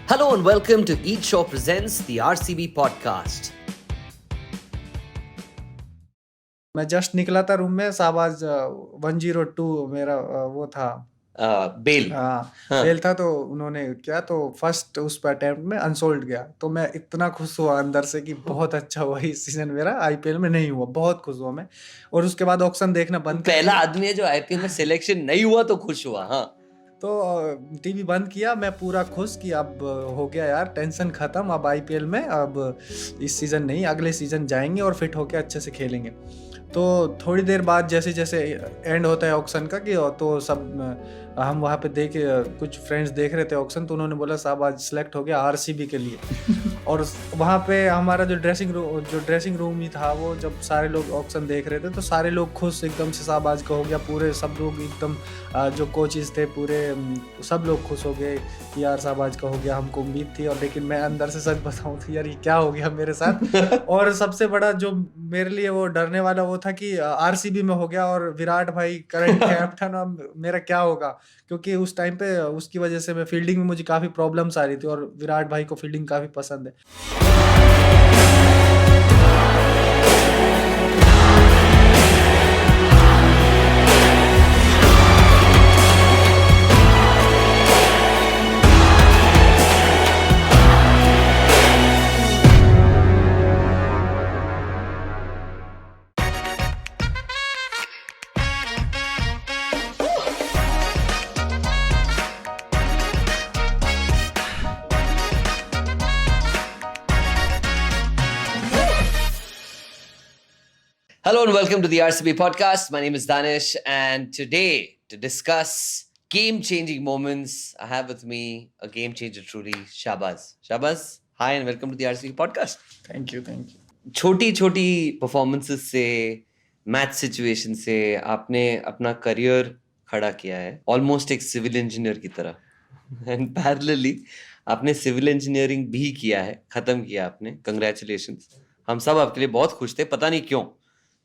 Hello and welcome to Eat Show presents the RCB podcast. मैं just निकला था room में, शाहबाज 102 मेरा वो था बेल हाँ हाँ। फेल था, तो उन्होंने किया तो फर्स्ट उस पर अटेम्प्ट में अनसोल्ड गया। तो मैं इतना खुश हुआ अंदर से कि बहुत अच्छा हुआ, इस सीजन मेरा आईपीएल में नहीं हुआ, बहुत खुश हुआ मैं। और उसके बाद ऑक्शन देखना बंद कर पहला दिया। आदमी है जो आईपीएल में सिलेक्शन नहीं हुआ तो खुश हुआ। हाँ, तो टीवी बंद किया, मैं पूरा खुश कि अब हो गया यार, टेंशन खत्म। अब आईपीएल में अब इस सीजन नहीं, अगले सीजन जाएंगे और फिट होके अच्छे से खेलेंगे। तो थोड़ी देर बाद जैसे जैसे एंड होता है ऑक्शन का कि तो सब हम वहाँ पे देखे, कुछ फ्रेंड्स देख रहे थे ऑक्शन, तो उन्होंने बोला साहब आज सिलेक्ट हो गया आरसीबी के लिए। और वहाँ पे हमारा जो ड्रेसिंग रूम ही था, वो जब सारे लोग ऑक्शन देख रहे थे तो सारे लोग खुश एकदम से, साहब आज का हो गया। पूरे सब लोग एकदम जो कोचेस थे पूरे सब लोग खुश हो गए कि यार साहब आज का हो गया, हमको उम्मीद थी। और लेकिन मैं अंदर से सच बताऊं तो यार ये क्या हो गया मेरे साथ। और सबसे बड़ा जो मेरे लिए वो डरने वाला वो था कि आरसीबी में हो गया और विराट भाई करंट कैप्टन, अब मेरा क्या होगा। क्योंकि उस टाइम पे उसकी वजह से मैं फील्डिंग में मुझे काफ़ी प्रॉब्लम्स आ रही थी और विराट भाई को फील्डिंग काफ़ी पसंद है। Hello and welcome to the RCB podcast. My name is Danish, and today to discuss game-changing moments, I have with me a game changer truly, Shahbaz. Shahbaz, hi and welcome to the RCB podcast. Thank you. छोटी छोटी performances से, match situation से आपने अपना career खड़ा किया है, almost एक सिविल इंजीनियर की तरह। एंड पैरेलली आपने सिविल इंजीनियरिंग भी किया है, खत्म किया आपने। कंग्रेचुलेशंस। हम सब आपके लिए बहुत खुश थे, पता नहीं क्यों,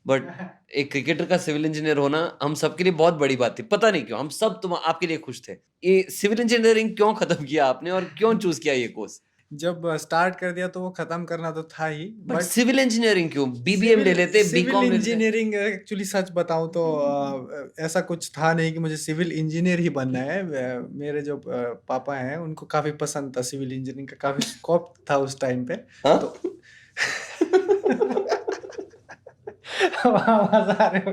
बट एक क्रिकेटर का सिविल इंजीनियर होना हम सबके लिए बहुत बड़ी बात थी, पता नहीं क्यों। हम सब आपके लिए खुश थे। ये सिविल इंजीनियरिंग क्यों खत्म किया आपने और क्यों चूज किया ये कोर्स? जब स्टार्ट कर दिया तो वो खत्म करना तो था ही, बट सिविल इंजीनियरिंग क्यों? बीबीएम ले लेते, सिविल बीकॉम ले लेते। इंजीनियरिंग एक्चुअली सच बताऊं तो ऐसा कुछ था नहीं कि मुझे सिविल इंजीनियर ही बनना है। मेरे जो पापा हैं उनको काफी पसंद था सिविल इंजीनियरिंग का, काफी स्कोप था उस टाइम पे। हाँ? तो मजा आ रहा है।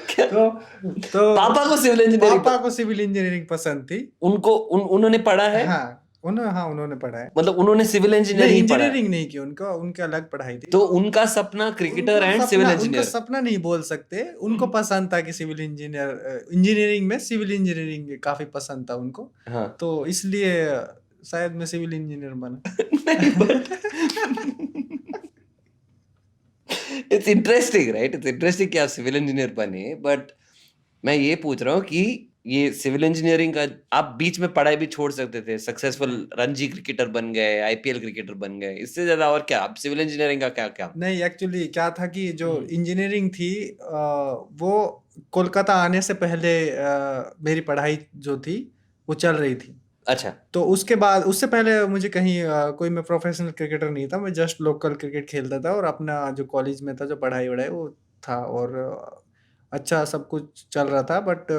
क्या? तो पापा को सिविल इंजीनियरिंग पापा को सिविल इंजीनियरिंग पसंद थी। उनको उन्होंने पढ़ा है? हाँ उन्होंने पढ़ा है। मतलब उन्होंने सिविल नहीं, इंजीनियरिंग पढ़ा है। इंजीनियरिंग नहीं की, उनका अलग पढ़ाई थी। तो उनका सपना क्रिकेटर एंड सिविल उनका इंजीनियर। सपना नहीं बोल सकते, उनको पसंद था कि सिविल इंजीनियरिंग में सिविल इंजीनियरिंग काफी पसंद था उनको। हाँ। तो इसलिए शायद मैं सिविल इंजीनियर बना। नहीं, but it's interesting, right? It's interesting कि आप सिविल इंजीनियर बने, बट मैं ये पूछ रहा हूँ कि ये सिविल इंजीनियरिंग का आप बीच में पढ़ाई भी छोड़ सकते थे, सक्सेसफुल रणजी क्रिकेटर बन गए, आईपीएल क्रिकेटर बन गए, इससे ज्यादा और क्या? आप सिविल इंजीनियरिंग का क्या क्या? नहीं, एक्चुअली क्या था कि जो इंजीनियरिंग थी वो कोलकाता आने से पहले मेरी पढ़ाई जो थी वो चल रही थी। अच्छा। तो उसके बाद, उससे पहले मुझे कहीं कोई, मैं प्रोफेशनल क्रिकेटर नहीं था, मैं जस्ट लोकल क्रिकेट खेलता था और अपना जो कॉलेज में था, जो पढ़ाई वढ़ाई वो था, और अच्छा सब कुछ चल रहा था। बट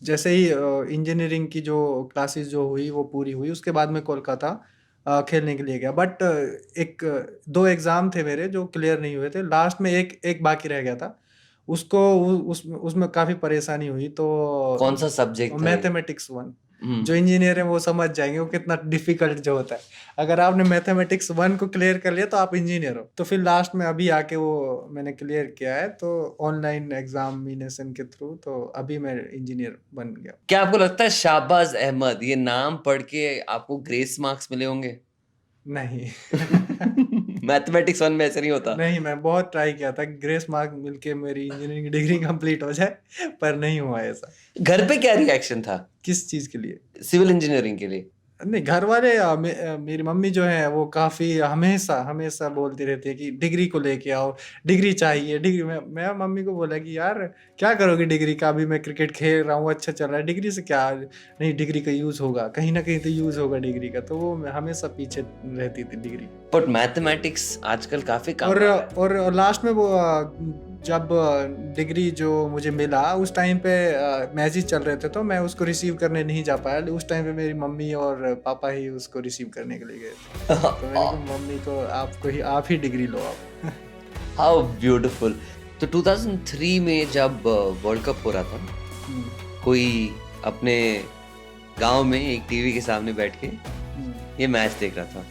जैसे ही इंजीनियरिंग की जो क्लासेस जो हुई वो पूरी हुई, उसके बाद मैं कोलकाता खेलने के लिए गया। बट एक दो एग्ज़ाम थे मेरे जो क्लियर नहीं हुए थे, लास्ट में एक बाकी रह गया था। उसको उसमें काफ़ी परेशानी हुई। तो कौन सा सब्जेक्ट था? मैथमेटिक्स 1। जो इंजीनियर है वो समझ जाएंगे वो कितना डिफिकल्ट जो होता है। अगर आपने मैथमेटिक्स 1 को क्लियर कर लिया तो आप इंजीनियर हो। तो फिर लास्ट में अभी आके वो मैंने क्लियर किया है, तो ऑनलाइन एग्जामिनेशन के थ्रू, तो अभी मैं इंजीनियर बन गया। क्या आपको लगता है शाहबाज अहमद ये नाम पढ़ के आपको ग्रेस मार्क्स मिले होंगे? नहीं। मैथमेटिक्स 1 में ऐसे नहीं होता। नहीं, मैं बहुत ट्राई किया था ग्रेस मार्क मिलके मेरी इंजीनियरिंग डिग्री कंप्लीट हो जाए, पर नहीं हुआ ऐसा। घर पे क्या रिएक्शन था किस चीज के लिए? सिविल इंजीनियरिंग के लिए? नहीं, घर वाले मेरी मम्मी जो है वो काफ़ी हमेशा हमेशा बोलती रहती है कि डिग्री को लेके आओ, डिग्री चाहिए डिग्री। मैं मम्मी को बोला कि यार क्या करोगे डिग्री का, अभी मैं क्रिकेट खेल रहा हूँ, अच्छा चल रहा है, डिग्री से क्या, नहीं डिग्री का यूज़ होगा, कहीं ना कहीं तो यूज़ होगा डिग्री का, तो वो हमेशा पीछे रहती थी डिग्री। बट मैथमेटिक्स आजकल काफी काम और आ रहा है। और लास्ट में वो जब डिग्री जो मुझे मिला उस टाइम पे मैचेस चल रहे थे, तो मैं उसको रिसीव करने नहीं जा पाया। उस टाइम पे मेरी मम्मी और पापा ही उसको रिसीव करने के लिए गए थे। तो मैंने कहा मम्मी को आप ही डिग्री लो आप। How beautiful. तो 2003 में जब वर्ल्ड कप हो रहा था, हम्म, कोई अपने गांव में एक टीवी के सामने बैठ के हम्म। ये मैच देख रहा था,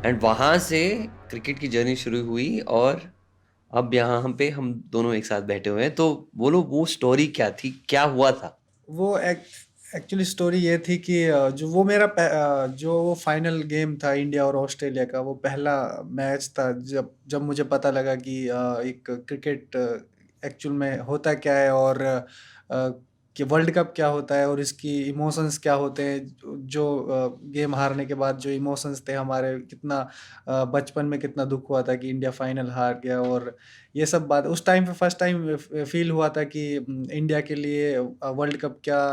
एंड वहां से क्रिकेट की जर्नी शुरू हुई, और अब यहाँ हम पे हम दोनों एक साथ बैठे हुए हैं। तो बोलो वो स्टोरी क्या थी, क्या हुआ था? वो एक्चुअली स्टोरी ये थी कि जो वो जो वो फाइनल गेम था इंडिया और ऑस्ट्रेलिया का, वो पहला मैच था जब जब मुझे पता लगा कि एक क्रिकेट एक्चुअल में होता क्या है, और कि वर्ल्ड कप क्या होता है, और इसकी इमोशंस क्या होते हैं। जो गेम हारने के बाद जो इमोशंस थे हमारे, कितना बचपन में कितना दुख हुआ था कि इंडिया फाइनल हार गया, और ये सब बात उस टाइम पे फर्स्ट टाइम फील हुआ था कि इंडिया के लिए वर्ल्ड कप क्या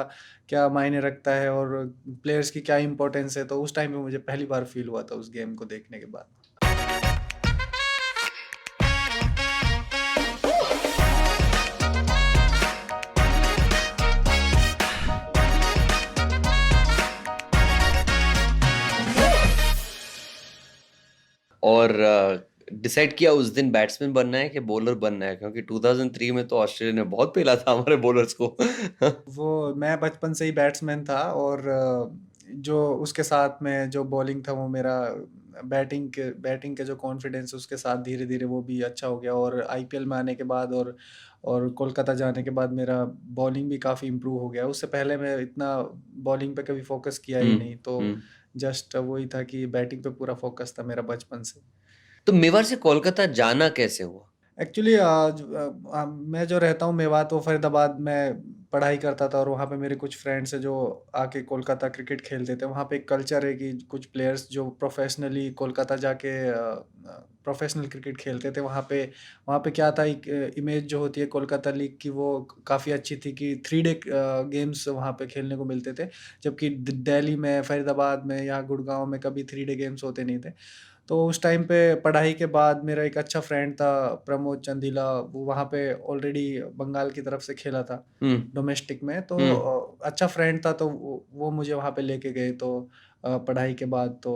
क्या मायने रखता है, और प्लेयर्स की क्या इंपॉर्टेंस है। तो उस टाइम पे मुझे पहली बार फील हुआ था उस गेम को देखने के बाद। और डिसाइड किया उस दिन बैट्समैन बनना है कि बॉलर बनना है, क्योंकि 2003 में तो ऑस्ट्रेलिया ने बहुत पेला था हमारे बॉलर्स को। वो मैं बचपन से ही बैट्समैन था, और जो उसके साथ में जो बॉलिंग था वो मेरा बैटिंग के जो कॉन्फिडेंस उसके साथ धीरे धीरे वो भी अच्छा हो गया, और आईपीएल में आने के बाद और कोलकाता जाने के बाद मेरा बॉलिंग भी काफ़ी इम्प्रूव हो गया। उससे पहले मैं इतना बॉलिंग पे कभी फोकस किया ही नहीं, तो हम्म। जस्ट वही था कि बैटिंग पे पूरा फोकस था मेरा बचपन से। तो मेवाड़ से कोलकाता जाना कैसे हुआ? एक्चुअली मैं जो रहता हूँ मेवात, वो फरीदाबाद में पढ़ाई करता था, और वहाँ पे मेरे कुछ फ्रेंड्स हैं जो आके कोलकाता क्रिकेट खेलते थे। वहाँ पे एक कल्चर है कि कुछ प्लेयर्स जो प्रोफेशनली कोलकाता जाके प्रोफेशनल क्रिकेट खेलते थे। वहाँ पे क्या था, एक इमेज जो होती है कोलकाता लीग की, वो काफ़ी अच्छी थी कि 3 डे गेम्स वहाँ पे खेलने को मिलते थे, जबकि दिल्ली में, फरीदाबाद में या गुड़गांव में कभी 3 डे गेम्स होते नहीं थे। तो उस टाइम पे पढ़ाई के बाद मेरा एक अच्छा फ्रेंड था प्रमोद चंदीला, वो वहाँ पे ऑलरेडी बंगाल की तरफ से खेला था हम्म। डोमेस्टिक में, तो हम्म। अच्छा फ्रेंड था, तो वो मुझे वहाँ पे लेके गए। तो पढ़ाई के बाद तो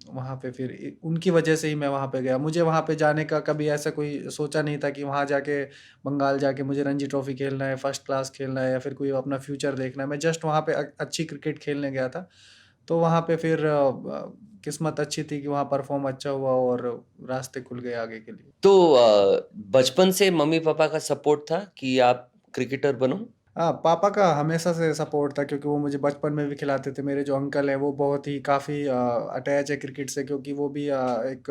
वहाँ पे फिर उनकी वजह से ही मैं वहाँ पे गया। मुझे वहाँ पे जाने का कभी ऐसा कोई सोचा नहीं था कि वहाँ जाके बंगाल जाके मुझे रणजी ट्रॉफी खेलना है, फर्स्ट क्लास खेलना है, या फिर कोई अपना फ्यूचर देखना है। मैं जस्ट वहाँ पे अच्छी क्रिकेट खेलने गया था। तो वहाँ पे फिर किस्मत अच्छी थी कि वहाँ परफॉर्म अच्छा हुआ, और रास्ते खुल गए आगे के लिए। तो बचपन से मम्मी पापा का सपोर्ट था कि आप क्रिकेटर बनो? हाँ, पापा का हमेशा से सपोर्ट था, क्योंकि वो मुझे बचपन में भी खिलाते थे। मेरे जो अंकल हैं वो बहुत ही काफ़ी अटैच है क्रिकेट से, क्योंकि वो भी एक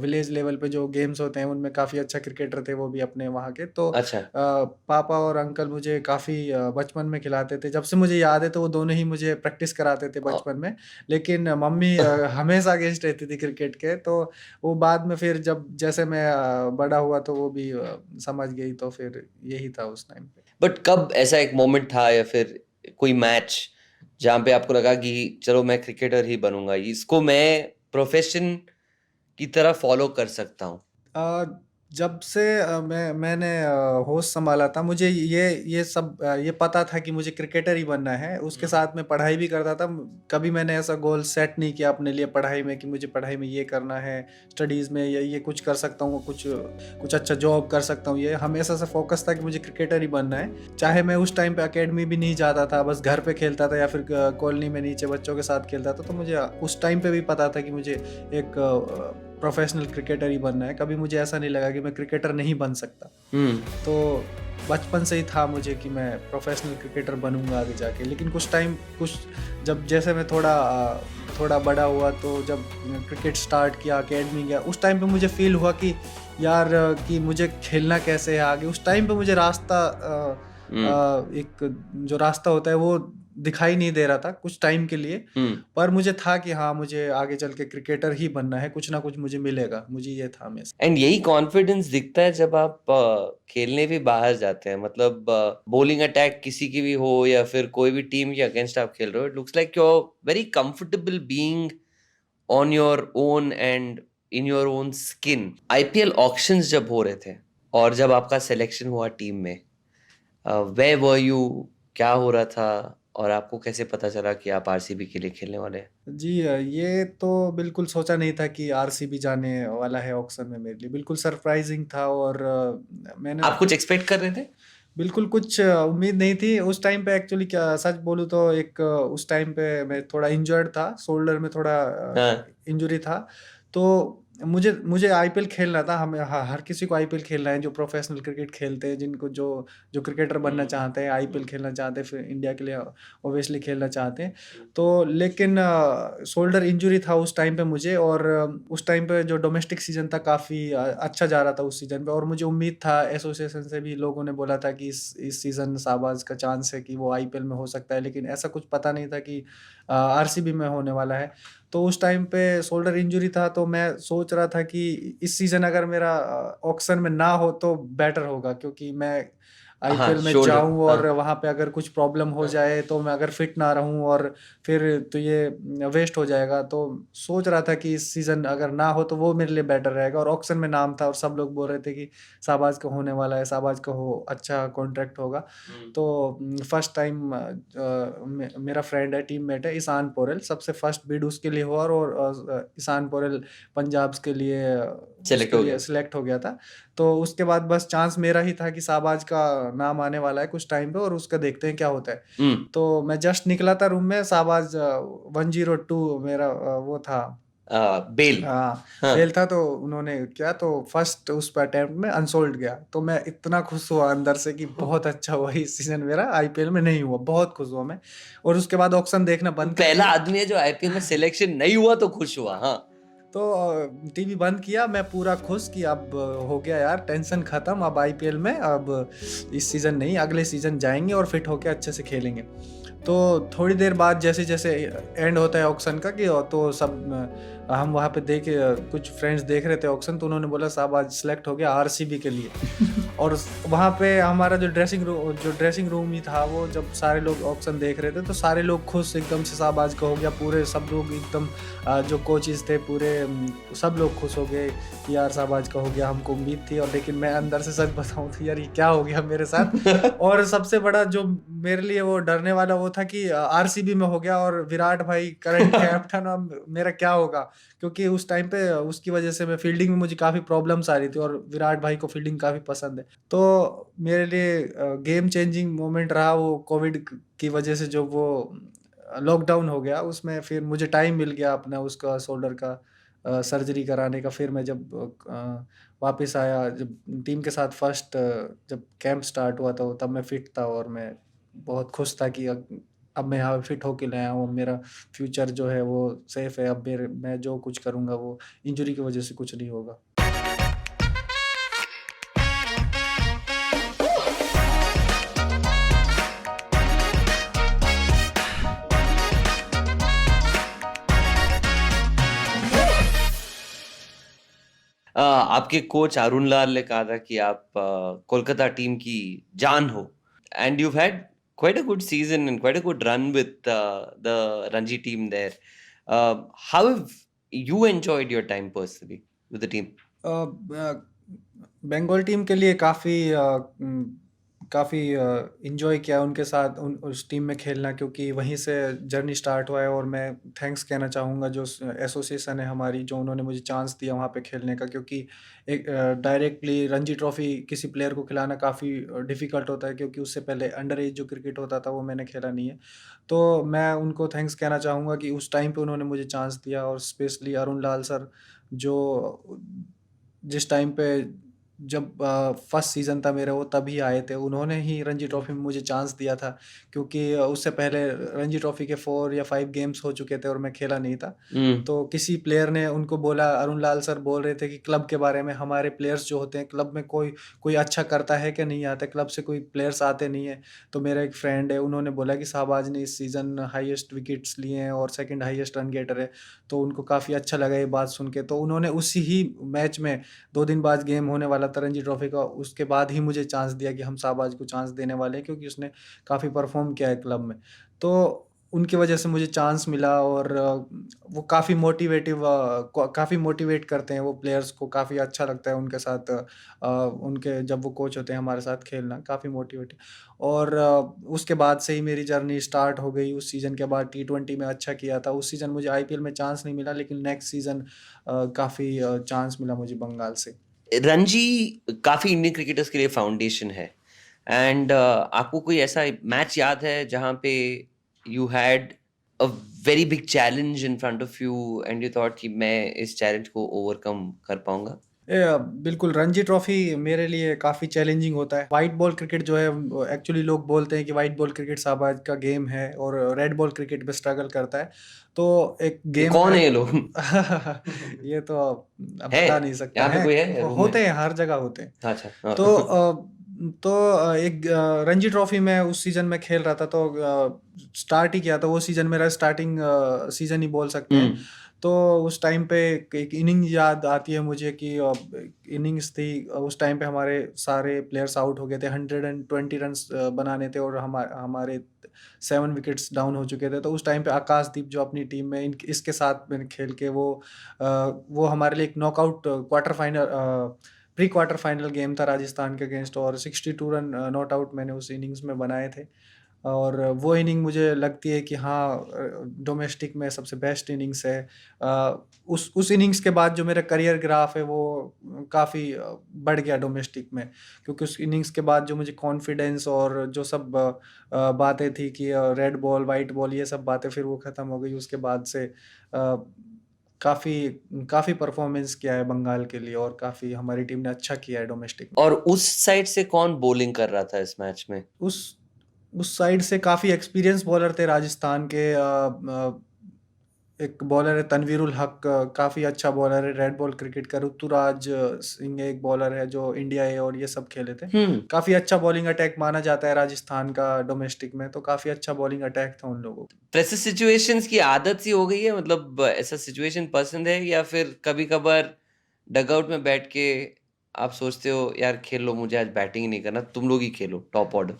विलेज लेवल पे जो गेम्स होते हैं उनमें काफ़ी अच्छा क्रिकेटर थे वो भी अपने वहाँ के। तो अच्छा। पापा और अंकल मुझे काफ़ी बचपन में खिलाते थे। जब से मुझे याद है तो वो दोनों ही मुझे प्रैक्टिस कराते थे अ, बचपन में। लेकिन मम्मी हमेशा अगेंस्ट रहती थी क्रिकेट के। तो वो बाद में फिर जब जैसे मैं बड़ा हुआ तो वो भी समझ गई, तो फिर यही था उस टाइम पे। बट कब ऐसा एक मोमेंट था या फिर कोई मैच जहाँ पे आपको लगा कि चलो मैं क्रिकेटर ही बनूंगा, इसको मैं प्रोफेशन की तरह फॉलो कर सकता हूँ? अ, जब से मैंने होश संभाला था, मुझे ये सब ये पता था कि मुझे क्रिकेटर ही बनना है। उसके साथ मैं पढ़ाई भी करता था। कभी मैंने ऐसा गोल सेट नहीं किया अपने लिए पढ़ाई में कि मुझे पढ़ाई में ये करना है, स्टडीज़ में ये कुछ कर सकता हूँ, कुछ कुछ अच्छा जॉब कर सकता हूँ। ये हमेशा से फोकस था कि मुझे क्रिकेटर ही बनना है। चाहे मैं उस टाइम पे अकेडमी भी नहीं जाता था, बस घर पे खेलता था या फिर कॉलोनी में नीचे बच्चों के साथ खेलता था। तो मुझे उस टाइम पे भी पता था कि मुझे एक प्रोफेशनल क्रिकेटर ही बनना है। कभी मुझे ऐसा नहीं लगा कि मैं क्रिकेटर नहीं बन सकता। हम्म। तो बचपन से ही था मुझे कि मैं प्रोफेशनल क्रिकेटर बनूंगा आगे जाके। लेकिन कुछ जब जैसे मैं थोड़ा बड़ा हुआ, तो जब क्रिकेट स्टार्ट किया, अकेडमी गया, उस टाइम पे मुझे फील हुआ कि यार कि मुझे खेलना कैसे है आगे। उस टाइम पे मुझे रास्ता हम्म। एक जो रास्ता होता है वो दिखाई नहीं दे रहा था कुछ टाइम के लिए, हम्म। पर मुझे था कि हाँ, मुझे आगे चल के क्रिकेटर ही बनना है, कुछ ना कुछ मुझे मिलेगा, मुझे ये था हमेशा। एंड यही कॉन्फिडेंस दिखता है जब आप खेलने भी बाहर जाते हैं, मतलब बॉलिंग अटैक किसी की भी हो या फिर कोई भी टीम के अगेंस्ट आप खेल रहे हो, it looks like you are very comfortable being on your own and in your own skin. IPL auctions जब हो रहे थे और जब आपका सिलेक्शन हुआ टीम में, वे वर यू, क्या हो रहा था और आपको कैसे पता चला कि आप आरसीबी के लिए खेलने वाले हैं? जी, ये तो बिल्कुल सोचा नहीं था कि आरसीबी जाने वाला है ऑक्शन में, मेरे लिए बिल्कुल सरप्राइजिंग था। और मैंने आप कुछ एक्सपेक्ट कर रहे थे? बिल्कुल कुछ उम्मीद नहीं थी उस टाइम पे। एक्चुअली क्या सच बोलूँ तो एक उस टाइम पे मैं थोड़ा इंजर्ड था, शोल्डर में थोड़ा हाँ। इंजरी था। तो मुझे मुझे आईपीएल खेलना था, हमें हर किसी को आईपीएल खेलना है जो प्रोफेशनल क्रिकेट खेलते हैं, जिनको जो जो क्रिकेटर बनना चाहते हैं, आईपीएल खेलना चाहते हैं, फिर इंडिया के लिए ओबियसली खेलना चाहते हैं। तो लेकिन शोल्डर इंजरी था उस टाइम पे मुझे, और उस टाइम पे जो डोमेस्टिक सीजन था काफ़ी अच्छा जा रहा था उस सीजन पे, और मुझे उम्मीद था, एसोसिएशन से भी लोगों ने बोला था कि इस सीजन शाहबाज का चांस है कि वो आईपीएल में हो सकता है, लेकिन ऐसा कुछ पता नहीं था कि आरसीबी में होने वाला है। तो उस टाइम पे शोल्डर इंजरी था, तो मैं सोच रहा था कि इस सीजन अगर मेरा ऑक्शन में ना हो तो बेटर होगा, क्योंकि मैं हाँ, आईपीएल में शोल्डर। जाऊं और हाँ। वहां पे अगर कुछ प्रॉब्लम हो जाए तो मैं अगर फिट ना रहूं, और फिर तो ये वेस्ट हो जाएगा। तो सोच रहा था कि इस सीजन अगर ना हो तो वो मेरे लिए बेटर रहेगा, और ऑक्शन में नाम था और सब लोग बोल रहे थे कि शाहबाज का होने वाला है, शाहबाज का हो अच्छा कॉन्ट्रैक्ट होगा। तो फर्स्ट टाइम मेरा फ्रेंड है, टीममेट है ईशान पोरेल, सबसे फर्स्ट बिड उसके लिए हुआ, और ईशान पोरेल पंजाब के लिए सेलेक्ट उसके हो लिए गया। सिलेक्ट हो गया था। तो उसके बाद बस चांस मेरा ही था कि शाहबाज का नाम आने वाला है कुछ टाइम पे, और उसका देखते हैं क्या होता है। हम्म। तो मैं जस्ट निकला था रूम में, शाहबाज 102 मेरा वो था, बेल। हाँ हाँ। बेल था। तो उन्होंने किया, तो फर्स्ट उस पर अटेम्प्ट में अनसोल्ड गया, तो मैं इतना खुश हुआ अंदर से कि बहुत अच्छा हुआ, इस सीजन मेरा आईपीएल में नहीं हुआ, बहुत खुश हुआ मैं। और उसके बाद ऑक्शन देखना बंद कर पहला दिया। आदमी है जो आईपीएल में सिलेक्शन नहीं हुआ तो खुश हुआ। हाँ। तो टीवी बंद किया, मैं पूरा खुश कि अब हो गया यार, टेंशन खत्म, अब आईपीएल में अब इस सीजन नहीं, अगले सीजन जाएंगे और फिट होके अच्छे से खेलेंगे। तो थोड़ी देर बाद जैसे जैसे एंड होता है ऑक्शन का, कि तो सब हम वहाँ पे कुछ फ्रेंड्स देख रहे थे ऑक्शन, तो उन्होंने बोला साहब आज सिलेक्ट हो गया आरसीबी के लिए। और वहाँ पे हमारा जो ड्रेसिंग रूम ही था, वो जब सारे लोग ऑक्शन देख रहे थे तो सारे लोग खुश एकदम से, साहब आज का हो गया, पूरे सब लोग एकदम जो कोचेस थे पूरे सब लोग खुश हो गए कि यार साहब आज का हो गया, हमको उम्मीद थी। और लेकिन मैं अंदर से सच बताऊं तो यार ये क्या हो गया मेरे साथ। और सबसे बड़ा जो मेरे लिए वो डरने वाला वो था कि आरसीबी में हो गया और विराट भाई करंट कैप्टन, और मेरा क्या होगा, क्योंकि उस टाइम पे उसकी वजह से मैं फील्डिंग में मुझे काफ़ी प्रॉब्लम्स आ रही थी, और विराट भाई को फील्डिंग काफ़ी पसंद है। तो मेरे लिए गेम चेंजिंग मोमेंट रहा वो, कोविड की वजह से जो वो लॉकडाउन हो गया, उसमें फिर मुझे टाइम मिल गया अपना उसका शोल्डर का सर्जरी कराने का। फिर मैं जब वापस आया, जब टीम के साथ फर्स्ट जब कैंप स्टार्ट हुआ था, तब मैं फिट था, और मैं बहुत खुश था कि अब मैं यहाँ फिट होके लाया हूँ, मेरा फ्यूचर जो है वो सेफ है, अब मैं जो कुछ करूँगा वो इंजरी की वजह से कुछ नहीं होगा। आपके कोच अरुण लाल ने कहा था कि आप कोलकाता टीम की जान हो, and you had quite a good season and quite a good run with the Ranji team there. How have you enjoyed your time personally with the team? Bengal team के लिए काफ़ी इंजॉय किया उनके साथ, उस टीम में खेलना, क्योंकि वहीं से जर्नी स्टार्ट हुआ है। और मैं थैंक्स कहना चाहूँगा जो एसोसिएशन है हमारी, जो उन्होंने मुझे चांस दिया वहाँ पे खेलने का, क्योंकि एक डायरेक्टली रणजी ट्रॉफी किसी प्लेयर को खिलाना काफ़ी डिफ़िकल्ट होता है, क्योंकि उससे पहले अंडर एज जो क्रिकेट होता था वो मैंने खेला नहीं है। तो मैं उनको थैंक्स कहना चाहूँगा कि उस टाइम पे उन्होंने मुझे चांस दिया, और स्पेशली अरुण लाल सर, जो जिस टाइम पे जब फर्स्ट सीज़न था मेरा वो तभी आए थे। उन्होंने ही रणजी ट्रॉफ़ी में मुझे चांस दिया था, क्योंकि उससे पहले रणजी ट्रॉफ़ी के 4 या 5 गेम्स हो चुके थे और मैं खेला नहीं था। हम्म। तो किसी प्लेयर ने उनको बोला, अरुण लाल सर बोल रहे थे कि क्लब के बारे में, हमारे प्लेयर्स जो होते हैं क्लब में कोई कोई अच्छा करता है कि नहीं आता, क्लब से कोई प्लेयर्स आते नहीं है। तो मेरा एक फ्रेंड है, उन्होंने बोला कि शाहबाज ने इस सीज़न हाईएस्ट विकेट्स लिए हैं और सेकंड हाईएस्ट रन गेटर है। तो उनको काफ़ी अच्छा लगा ये बात सुन के, तो उन्होंने उसी ही मैच में 2 दिन बाद गेम होने वाला था रणजी ट्रॉफ़ी का, उसके बाद ही मुझे चांस दिया कि हम शाहबाज को चांस देने वाले हैं, क्योंकि उसने काफ़ी परफ़ॉर्म किया है क्लब में। तो उनकी वजह से मुझे चांस मिला, और वो काफ़ी मोटिवेट करते हैं वो प्लेयर्स को, काफ़ी अच्छा लगता है उनके साथ, उनके जब वो कोच होते हैं हमारे साथ खेलना, काफ़ी मोटिवेटिंग। और उसके बाद से ही मेरी जर्नी स्टार्ट हो गई। उस सीज़न के बाद टी20 में अच्छा किया था। उस सीज़न मुझे आईपीएल में चांस नहीं मिला, लेकिन नेक्स्ट सीज़न काफ़ी चांस मिला मुझे बंगाल से। रणजी काफी इंडियन क्रिकेटर्स के लिए फाउंडेशन है, एंड आपको कोई ऐसा मैच याद है जहां पे you had a very big challenge in front of you and you thought कि मैं इस चैलेंज को ओवरकम कर पाऊंगा? बिल्कुल, रणजी ट्रॉफ़ी मेरे लिए काफ़ी चैलेंजिंग होता है। व्हाइट बॉल क्रिकेट जो है, एक्चुअली लोग बोलते हैं कि व्हाइट बॉल क्रिकेट शाहबाज का गेम है और रेड बॉल क्रिकेट पे स्ट्रगल करता है। तो एक ये गेम कौन है। है ये लोग? ये तो अब है बता नहीं सकता यहाँ पे है। कोई है रूम में? होते हैं, हर जगह होते हैं। अच्छा, हाँ। तो एक रणजी ट्रॉफ़ी में उस सीज़न में खेल रहा था, तो स्टार्ट ही किया था। वो सीज़न मेरा स्टार्टिंग सीज़न ही बोल सकते हैं। हम्म। तो उस टाइम पे एक इनिंग याद आती है मुझे कि इनिंग्स थी। उस टाइम पे हमारे सारे प्लेयर्स आउट हो गए थे, 120 रन्स बनाने थे, और हमारे 7 विकेट्स डाउन हो चुके थे। तो उस टाइम पे आकाशदीप जो अपनी टीम में इसके साथ मैंने खेल के, वो हमारे लिए एक knockout quarter final, pre quarter final game था राजस्थान के अगेंस्ट, और 62 रन नॉट आउट मैंने उस इनिंग्स में बनाए थे। और वो इनिंग मुझे लगती है कि हाँ, डोमेस्टिक में सबसे बेस्ट इनिंग्स है। उस इनिंग्स के बाद जो मेरा करियर ग्राफ है वो काफ़ी बढ़ गया डोमेस्टिक में, क्योंकि उस इनिंग्स के बाद जो मुझे कॉन्फिडेंस और जो सब बातें थी कि रेड बॉल वाइट बॉल, ये सब बातें फिर वो ख़त्म हो गई। उसके बाद से काफ़ी काफ़ी परफॉर्मेंस किया है बंगाल के लिए, और काफ़ी हमारी टीम ने अच्छा किया है डोमेस्टिक में। और उस साइड से कौन बॉलिंग कर रहा था इस मैच में? उस उस साइड से काफ़ी एक्सपीरियंस बॉलर थे राजस्थान के। एक बॉलर है तनवीरुल हक, काफ़ी अच्छा बॉलर है रेड बॉल क्रिकेट का। ऋतुराज सिंह एक बॉलर है जो इंडिया ए और ये सब खेले थे। हम्म। काफ़ी अच्छा बॉलिंग अटैक माना जाता है राजस्थान का डोमेस्टिक में, तो काफ़ी अच्छा बॉलिंग अटैक था उन लोगों का। प्रेशर सिचुएशंस की आदत सी हो गई है, मतलब ऐसा सिचुएशन पसंद है, या फिर कभी कभार डगआउट में बैठ के आप सोचते हो यार खेल लो, मुझे आज बैटिंग ही नहीं करना, तुम लोग ही खेलो टॉप ऑर्डर?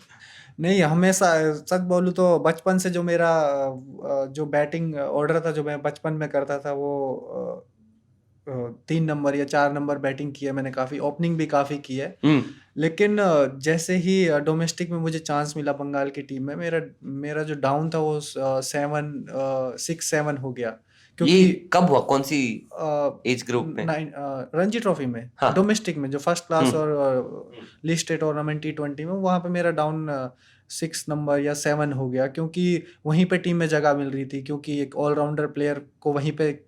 नहीं, हमेशा सच बोलूँ तो बचपन से जो मेरा जो बैटिंग ऑर्डर था, जो मैं बचपन में करता था, वो 3 नंबर या 4 नंबर बैटिंग की है मैंने, काफ़ी ओपनिंग भी काफ़ी की है। हम्म। लेकिन जैसे ही डोमेस्टिक में मुझे चांस मिला बंगाल की टीम में, मेरा मेरा जो डाउन था वो 6-7 हो गया, ये क्योंकि कब हुआ, कौन सी अ, एज ग्रुप में? रणजी ट्रॉफी में, हाँ। डोमेस्टिक में जो फर्स्ट क्लास और हम्म। लिस्ट ए टूर्नामेंट टी20 में, वहाँ पे मेरा डाउन 6 नंबर या 7 हो गया, क्योंकि वहीं पे टीम में जगह मिल रही थी, क्योंकि एक ऑलराउंडर प्लेयर को वहीं पे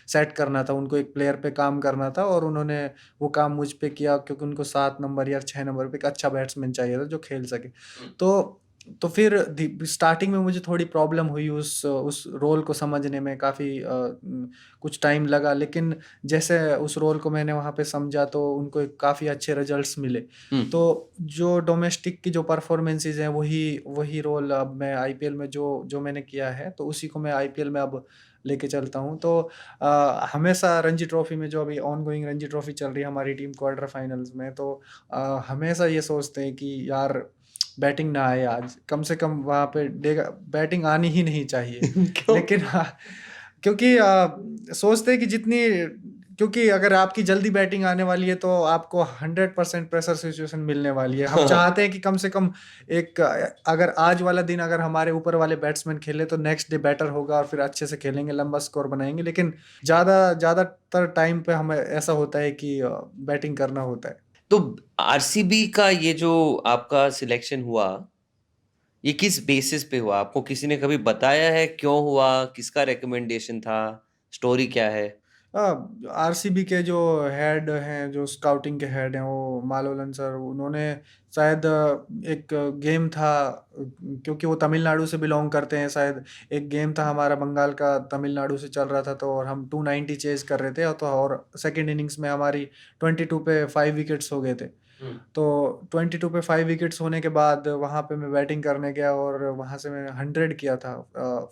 सेट करना था, उनको एक प्लेयर पे काम करना था, और उन्होंने वो काम मुझ पे किया, क्योंकि उनको 7 नंबर या 6 नंबर पे एक अच्छा बैट्समैन चाहिए था जो खेल सके। तो तो फिर स्टार्टिंग में मुझे थोड़ी प्रॉब्लम हुई उस रोल को समझने में, काफ़ी कुछ टाइम लगा, लेकिन जैसे उस रोल को मैंने वहाँ पे समझा, तो उनको काफ़ी अच्छे रिजल्ट्स मिले। तो जो डोमेस्टिक की जो परफॉर्मेंसेज हैं, वही वही रोल अब मैं आईपीएल में जो जो मैंने किया है, तो उसी को मैं आईपीएल में अब लेके चलता हूँ। तो हमेशा रणजी ट्रॉफी में, जो अभी ऑन गोइंग रणजी ट्रॉफी चल रही है हमारी टीम क्वार्टर फाइनल्स में, तो हमेशा ये सोचते हैं कि यार बैटिंग ना आए आज, कम से कम वहाँ पे बैटिंग आनी ही नहीं चाहिए। क्यों? लेकिन क्योंकि सोचते हैं कि क्योंकि अगर आपकी जल्दी बैटिंग आने वाली है, तो आपको 100% प्रेशर सिचुएशन मिलने वाली है। हम चाहते हैं कि कम से कम अगर आज वाला दिन अगर हमारे ऊपर वाले बैट्समैन खेले, तो नेक्स्ट डे बेटर होगा और फिर अच्छे से खेलेंगे, लंबा स्कोर बनाएंगे। लेकिन ज़्यादातर टाइम पे हमें ऐसा होता है कि बैटिंग करना होता है। तो आरसीबी का ये जो आपका सिलेक्शन हुआ, ये किस बेसिस पे हुआ? आपको किसी ने कभी बताया है क्यों हुआ? किसका रिकमेंडेशन था? स्टोरी क्या है? आरसीबी के जो हेड हैं, जो स्काउटिंग के हेड हैं, वो मालोलन सर, उन्होंने शायद एक गेम था, क्योंकि वो तमिलनाडु से बिलोंग करते हैं शायद। एक गेम था हमारा बंगाल का तमिलनाडु से चल रहा था, तो और हम 290 चेज कर रहे थे, और सेकेंड इनिंग्स में हमारी 22 पे 5 विकेट्स हो गए थे। तो 22 पे 5 विकेट्स होने के बाद वहाँ पे मैं बैटिंग करने गया और वहाँ से मैं 100 किया था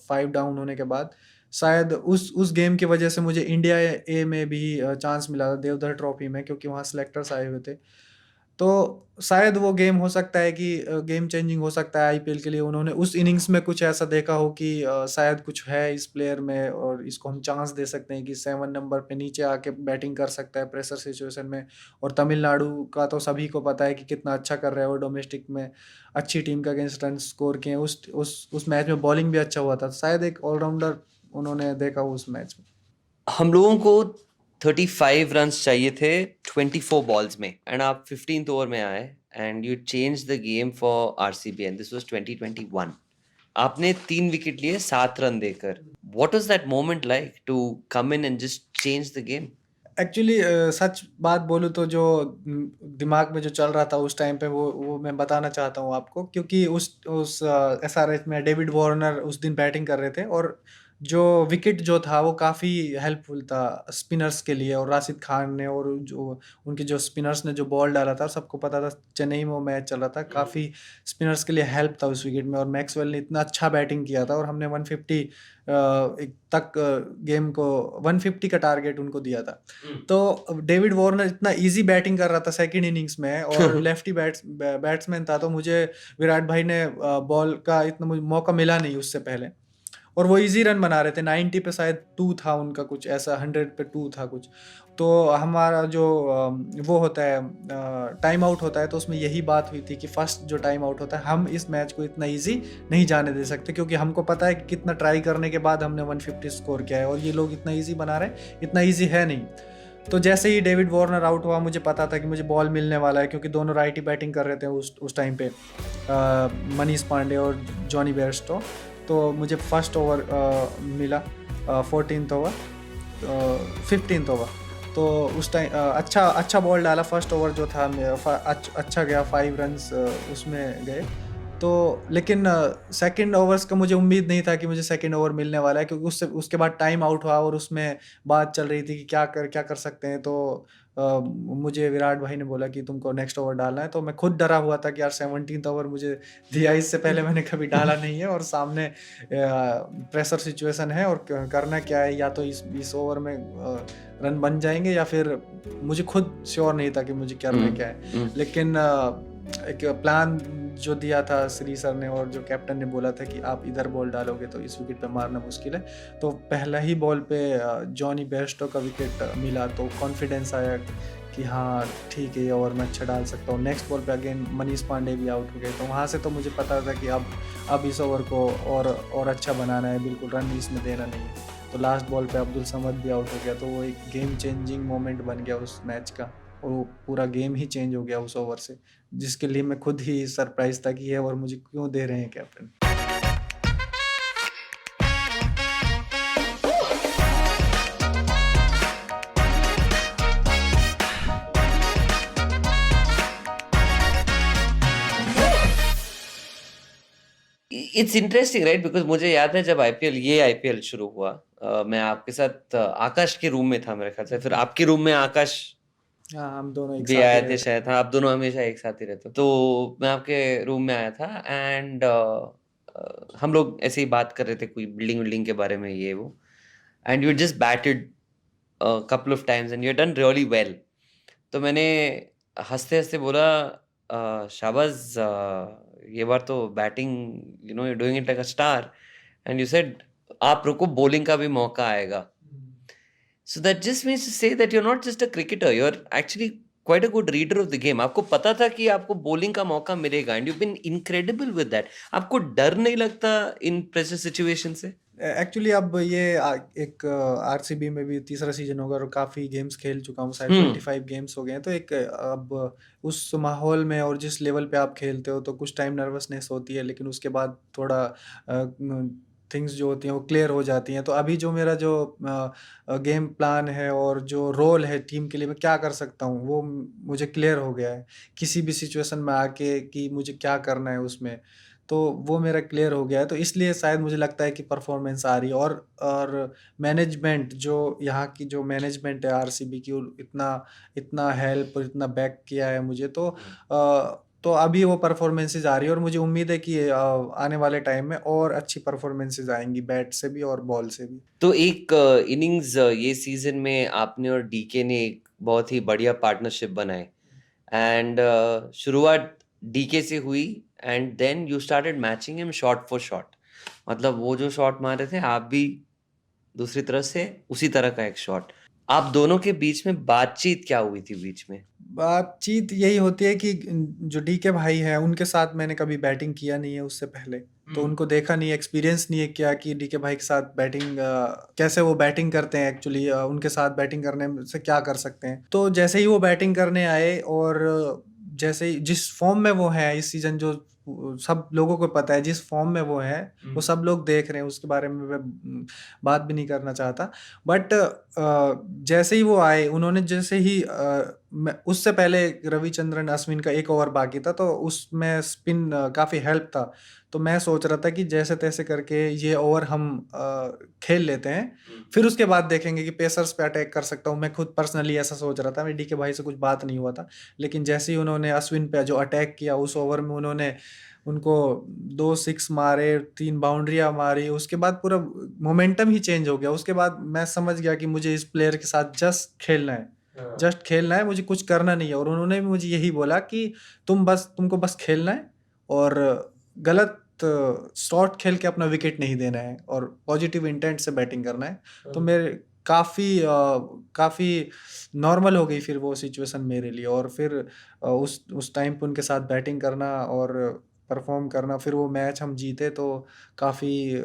5 डाउन होने के बाद। शायद उस गेम की वजह से मुझे इंडिया ए में भी चांस मिला था, देवधर ट्रॉफी में, क्योंकि वहाँ सेलेक्टर्स आए हुए थे। तो शायद वो गेम हो सकता है कि गेम चेंजिंग हो सकता है आईपीएल के लिए। उन्होंने उस इनिंग्स में कुछ ऐसा देखा हो कि शायद कुछ है इस प्लेयर में और इसको हम चांस दे सकते हैं कि 7 नंबर पे नीचे आके बैटिंग कर सकता है प्रेशर सिचुएशन में। और तमिलनाडु का तो सभी को पता है कि कितना अच्छा कर रहा है वो, डोमेस्टिक में अच्छी टीम का अगेंस्ट रन स्कोर किए। उस मैच में बॉलिंग भी अच्छा हुआ था, शायद एक ऑलराउंडर उन्होंने देखा उस मैच में। हम लोगों को 35 रन्स चाहिए थे 24 बॉल्स में, एंड आप 15th ओवर में आए and you change the game for RCB, and this was 2021। आपने 3 विकेट लिए 7 रन देकर। What was that moment like to come in and just change the game? Actually सच बात बोलूँ तो जो दिमाग में जो चल रहा था उस टाइम पे, वो मैं बताना चाहता हूँ आपको, क्योंकि उस एसआरएच में डेविड वार्नर उस दिन बैटिंग कर रहे थे, और जो विकेट जो था वो काफ़ी हेल्पफुल था स्पिनर्स के लिए। और राशिद खान ने और जो उनके जो स्पिनर्स ने जो बॉल डाला था, सबको पता था चेन्नई में वो मैच चल रहा था, काफ़ी स्पिनर्स के लिए हेल्प था उस विकेट में। और मैक्सवेल ने इतना अच्छा बैटिंग किया था, और हमने 150 तक गेम को 150 का टारगेट उनको दिया था। तो डेविड वार्नर इतना इजी बैटिंग कर रहा था सेकंड इनिंग्स में, और लेफ्टी बैट्समैन था, तो मुझे विराट भाई ने बॉल का इतना मुझे मौका मिला नहीं उससे पहले। और वो इजी रन बना रहे थे, 90 पे शायद 2 था उनका, कुछ ऐसा 100 पे 2 था कुछ। तो हमारा जो वो होता है टाइम आउट होता है, तो उसमें यही बात हुई थी कि फर्स्ट जो टाइम आउट होता है, हम इस मैच को इतना इजी नहीं जाने दे सकते, क्योंकि हमको पता है कि कितना ट्राई करने के बाद हमने 150 स्कोर किया है, और ये लोग इतना इजी बना रहे हैं, इतना इजी है नहीं। तो जैसे ही डेविड वार्नर आउट हुआ, मुझे पता था कि मुझे बॉल मिलने वाला है, क्योंकि दोनों राइटी बैटिंग कर रहे थे उस टाइम पे, मनीष पांडे और जॉनी बेयरस्टो। तो मुझे फर्स्ट ओवर मिला, 14th ओवर, 15th ओवर। तो उस टाइम अच्छा बॉल डाला, फर्स्ट ओवर जो था अच्छा गया, 5 रन्स उसमें गए। तो लेकिन सेकंड ओवर्स का मुझे उम्मीद नहीं था कि मुझे सेकंड ओवर मिलने वाला है, क्योंकि उसके बाद टाइम आउट हुआ, और उसमें बात चल रही थी कि क्या कर सकते हैं। तो मुझे विराट भाई ने बोला कि तुमको नेक्स्ट ओवर डालना है, तो मैं खुद डरा हुआ था कि यार 17th ओवर मुझे दिया, इससे पहले मैंने कभी डाला नहीं है, और सामने प्रेशर सिचुएशन है, और करना क्या है, या तो इस ओवर में रन बन जाएंगे, या फिर मुझे खुद श्योर नहीं था कि मुझे करना क्या है। लेकिन एक प्लान जो दिया था श्री सर ने, और जो कैप्टन ने बोला था कि आप इधर बॉल डालोगे तो इस विकेट पे मारना मुश्किल है, तो पहला ही बॉल पे जॉनी बेयरस्टो का विकेट मिला, तो कॉन्फिडेंस आया कि हाँ ठीक है, ये ओवर मैं अच्छा डाल सकता हूँ। नेक्स्ट बॉल पे अगेन मनीष पांडे भी आउट हो गए, तो वहाँ से तो मुझे पता था कि अब इस ओवर को और अच्छा बनाना है, बिल्कुल रन इसमें देना नहीं है। तो लास्ट बॉल पे अब्दुल समद भी आउट हो गया, तो वो एक गेम चेंजिंग मोमेंट बन गया उस मैच का, और वो पूरा गेम ही चेंज हो गया उस ओवर से, जिसके लिए मैं खुद ही सरप्राइज था कि ये ओवर मुझे क्यों दे रहे हैं captain. It's interesting right, because मुझे याद है जब आईपीएल शुरू हुआ, मैं आपके साथ आकाश के रूम में था मेरे ख्याल से, फिर आपके रूम में आकाश हाँ, हम दोनों एक भी साथ ही आए थे रहते शायद। हाँ, आप दोनों हमेशा एक साथ ही रहते हो। तो मैं आपके रूम में आया था, एंड हम लोग ऐसे ही बात कर रहे थे कोई बिल्डिंग विल्डिंग के बारे में, ये वो, and you just batted couple of times and you done really well. तो मैंने हंसते हंसते बोला, शाबाज, ये बार तो batting you know you doing it like a star, and you said आप रुको, बॉलिंग का भी मौका आएगा. So that just means to say that you're not just a cricketer, you're actually quite a good reader of the game. आपको पता था कि आपको bowling का मौका मिलेगा, and you've been incredible with that. आपको डर नहीं लगता in pressure situation से? एक्चुअली अब ये एक आरसीबी में भी तीसरा सीजन होगा, और काफ़ी गेम्स खेल चुका हूँ, शायद 25 गेम्स हो गए हैं। तो एक अब उस माहौल में और जिस लेवल पे आप खेलते हो, तो कुछ टाइम नर्वसनेस होती है, लेकिन उसके बाद थोड़ा थिंग्स जो होती हैं वो क्लियर हो जाती हैं। तो अभी जो मेरा जो गेम प्लान है और जो रोल है टीम के लिए मैं क्या कर सकता हूँ वो मुझे क्लियर हो गया है। किसी भी सिचुएशन में आके कि मुझे क्या करना है उसमें, तो वो मेरा क्लियर हो गया है। तो इसलिए शायद मुझे लगता है कि परफॉर्मेंस आ रही है। और मैनेजमेंट जो यहाँ की जो मैनेजमेंट है आरसीबी की, वो इतना इतना हेल्प और इतना बैक किया है मुझे, तो अभी वो परफॉर्मेंसेज आ रही है और मुझे उम्मीद है कि आने वाले टाइम में और अच्छी परफॉर्मेंसेज आएंगी बैट से भी और बॉल से भी। तो एक इनिंग्स ये सीजन में आपने और डीके ने एक बहुत ही बढ़िया पार्टनरशिप बनाए एंड शुरुआत डीके से हुई and then you started matching him shot for shot. मतलब वो जो शॉट मारे थे आप भी दूसरी तरफ से उसी तरह का एक शॉट। आप दोनों के बीच में बातचीत क्या हुई थी बीच में? बातचीत यही होती है कि जो डीके भाई है उनके साथ मैंने कभी बैटिंग किया नहीं है उससे पहले, तो उनको देखा नहीं, एक्सपीरियंस नहीं है क्या कि डीके भाई के साथ बैटिंग कैसे वो बैटिंग करते हैं एक्चुअली, उनके साथ बैटिंग करने से क्या कर सकते हैं। तो जैसे ही वो बैटिंग करने आए और जैसे ही जिस फॉर्म में वो है इस सीजन, जो सब लोगों को पता है जिस फॉर्म में वो है, वो सब लोग देख रहे हैं, उसके बारे में मैं बात भी नहीं करना चाहता। बट जैसे ही वो आए, उन्होंने जैसे ही उससे पहले रविचंद्रन अश्विन का एक ओवर बाकी था, तो उसमें स्पिन काफ़ी हेल्प था। तो मैं सोच रहा था कि जैसे तैसे करके ये ओवर हम खेल लेते हैं, फिर उसके बाद देखेंगे कि पेसर्स पे अटैक कर सकता हूँ। मैं खुद पर्सनली ऐसा सोच रहा था, मेरे डीके भाई से कुछ बात नहीं हुआ था। लेकिन जैसे ही उन्होंने अश्विन पे जो अटैक किया उस ओवर में, उन्होंने उनको 2 सिक्स मारे, 3 बाउंड्रियाँ मारी, उसके बाद पूरा मोमेंटम ही चेंज हो गया। उसके बाद मैं समझ गया कि मुझे इस प्लेयर के साथ जस्ट खेलना है, जस्ट खेलना है, मुझे कुछ करना नहीं है। और उन्होंने भी मुझे यही बोला कि तुमको बस खेलना है और गलत शॉट खेल के अपना विकेट नहीं देना है और पॉजिटिव इंटेंट से बैटिंग करना है। तो मेरे काफ़ी नॉर्मल हो गई फिर वो सिचुएशन मेरे लिए। और फिर उस टाइम पे उनके साथ बैटिंग करना और परफॉर्म करना, फिर वो मैच हम जीते, तो काफ़ी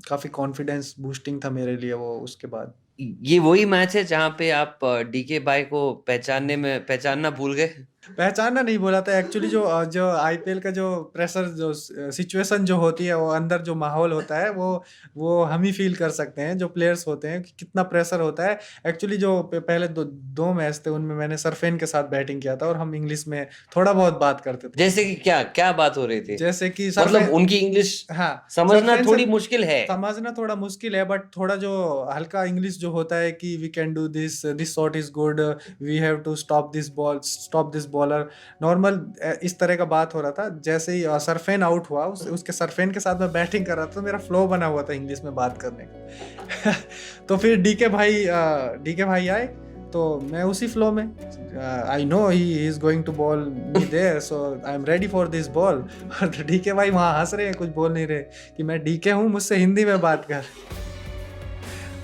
काफ़ी कॉन्फिडेंस बूस्टिंग था मेरे लिए वो उसके बाद। ये वही मैच है जहाँ पे आप डीके भाई को पहचानना भूल गए? पहचानना नहीं बोला था एक्चुअली, जो आईपीएल का जो प्रेशर जो सिचुएशन जो होती है, वो अंदर जो माहौल होता है वो हम ही फील कर सकते हैं, जो प्लेयर्स होते हैं, कि कितना प्रेशर होता है। एक्चुअली जो पहले दो मैच थे उनमें मैंने सरफेन के साथ बैटिंग किया था और हम इंग्लिश में थोड़ा बहुत बात करते थे। जैसे कि क्या क्या बात हो रही थी? जैसे कि मतलब सरफेन, उनकी इंग्लिश हाँ, समझना सरफेन से थोड़ी मुश्किल है। समझना थोड़ा मुश्किल है, बट थोड़ा जो हल्का इंग्लिश जो होता है कि we can do this shot is good, we have to stop this bowler, normal इस तरह का बात हो रहा था। जैसे ही सरफेन आउट हुआ, उसके सरफेन के साथ मैं बैटिंग कर रहा था, तो मेरा फ्लो बना हुआ था इंग्लिश में बात करने का। तो फिर डीके भाई आए, तो मैं उसी फ्लो में, I know he is going to ball me there, so I am ready for this ball. और डीके भाई वहाँ हंस रहे हैं, कुछ बोल नहीं रहे कि मैं डीके हूँ, मुझसे हिंदी में बात कर।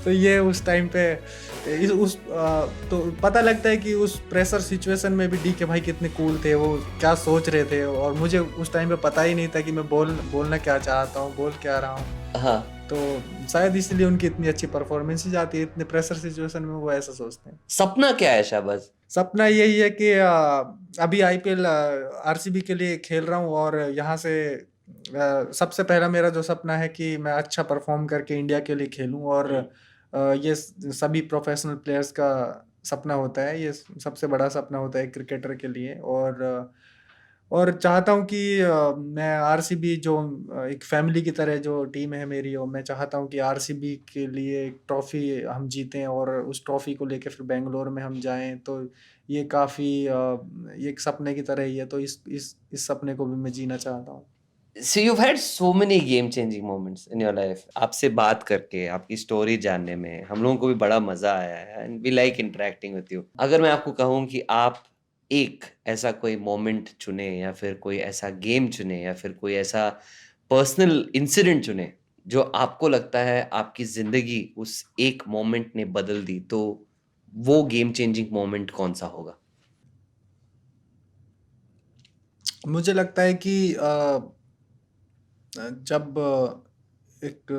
तो ये उस टाइम पे तो पता लगता है कि उस प्रेशर सिचुएशन में भी डीके भाई कितने कूल थे, वो क्या सोच रहे थे। और मुझे उस टाइम पे पता ही नहीं था कि मैं बोलना क्या चाहता हूँ, बोल क्या रहा हूँ। हाँ, तो शायद इसलिए उनकी इतनी अच्छी परफॉर्मेंस जाती है, इतने प्रेशर सिचुएशन में वो ऐसा सोचते हैं। सपना क्या है शाहबाज? सपना यही है कि अभी आईपीएल आरसीबी के लिए खेल रहा हूँ, और यहाँ से सबसे पहला मेरा जो सपना है कि मैं अच्छा परफॉर्म करके इंडिया के लिए खेलूँ। और ये सभी प्रोफेशनल प्लेयर्स का सपना होता है, ये सबसे बड़ा सपना होता है क्रिकेटर के लिए। और चाहता हूँ कि मैं आरसीबी जो एक फैमिली की तरह जो टीम है मेरी, और मैं चाहता हूँ कि आरसीबी के लिए एक ट्रॉफी हम जीतें और उस ट्रॉफी को लेके फिर बेंगलोर में हम जाएं। तो ये काफ़ी ये एक सपने की तरह ही है, तो इस सपने को भी मैं जीना चाहता हूँ। So you've had so many game changing moments in your life. आपसे बात करके, आपकी स्टोरी जानने में हम लोगों को भी बड़ा मजा आया है and we like interacting with you. अगर मैं आपको कहूँ कि आप एक ऐसा कोई मोमेंट चुने या फिर कोई ऐसा गेम चुने या फिर कोई ऐसा पर्सनल इंसिडेंट चुने जो आपको लगता है आपकी जिंदगी उस एक मोमेंट ने बदल दी, तो वो गेम चेंजिंग मोमेंट कौन सा होगा? मुझे लगता है कि जब एक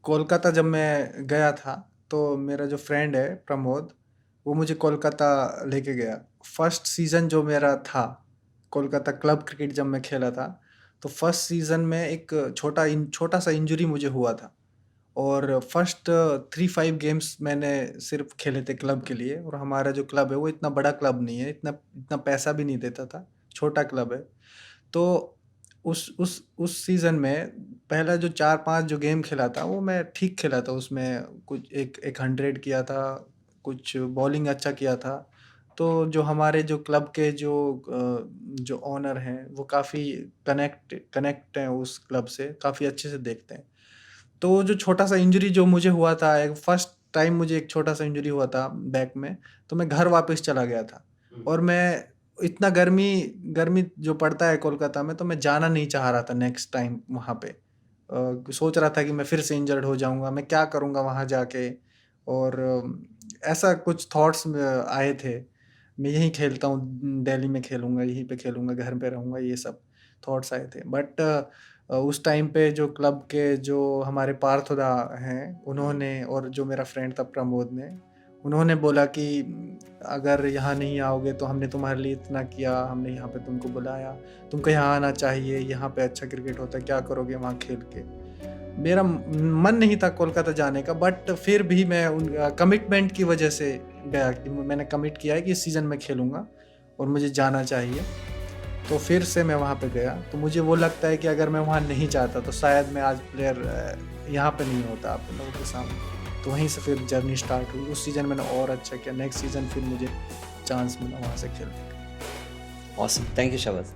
कोलकाता जब मैं गया था, तो मेरा जो फ्रेंड है प्रमोद, वो मुझे कोलकाता लेके गया। फर्स्ट सीज़न जो मेरा था कोलकाता क्लब क्रिकेट जब मैं खेला था, तो फर्स्ट सीज़न में एक छोटा सा इंजरी मुझे हुआ था, और फर्स्ट 3-5 गेम्स मैंने सिर्फ खेले थे क्लब के लिए, और हमारा जो क्लब है वो इतना बड़ा क्लब नहीं है, इतना इतना पैसा भी नहीं देता था, छोटा क्लब है। तो उस सीज़न में पहला जो 4-5 जो गेम खेला था वो मैं ठीक खेला था, उसमें कुछ एक 100 किया था, कुछ बॉलिंग अच्छा किया था। तो जो हमारे जो क्लब के जो ओनर हैं वो काफ़ी कनेक्ट हैं उस क्लब से, काफ़ी अच्छे से देखते हैं। तो जो छोटा-सा इंजरी जो मुझे हुआ था, एक फर्स्ट टाइम मुझे एक छोटा-सा इंजरी हुआ था बैक में, तो मैं घर वापस चला गया था, और मैं इतना गर्मी जो पड़ता है कोलकाता में, तो मैं जाना नहीं चाह रहा था नेक्स्ट टाइम वहाँ पे। सोच रहा था कि मैं फिर से इंजर्ड हो जाऊँगा, मैं क्या करूँगा वहाँ जाके, और ऐसा कुछ थॉट्स आए थे। मैं यहीं खेलता हूँ, दिल्ली में खेलूँगा, यहीं पे खेलूँगा, घर पे रहूँगा, ये सब थॉट्स आए थे। बट उस टाइम पे जो क्लब के जो हमारे पार्थोदा हैं, उन्होंने, और जो मेरा फ्रेंड था प्रमोद ने, उन्होंने बोला कि अगर यहाँ नहीं आओगे तो हमने तुम्हारे लिए इतना किया, हमने यहाँ पे तुमको बुलाया, तुमको यहाँ आना चाहिए, यहाँ पे अच्छा क्रिकेट होता है, क्या करोगे वहाँ खेल के। मेरा मन नहीं था कोलकाता जाने का, बट फिर भी मैं उन कमिटमेंट की वजह से गया, कि मैंने कमिट किया है कि इस सीज़न में खेलूँगा और मुझे जाना चाहिए। तो फिर से मैं वहाँ पे गया। तो मुझे वो लगता है कि अगर मैं वहाँ नहीं जाता तो शायद मैं आज प्लेयर यहाँ पे नहीं होता आप लोगों के सामने। तो वहीं से फिर जर्नी स्टार्ट हुई। उस सीज़न मैंने और अच्छा किया, नेक्स्ट सीज़न फिर मुझे चांस मिला वहाँ से खेलने का। ऑसम, थैंक यू शाबाश।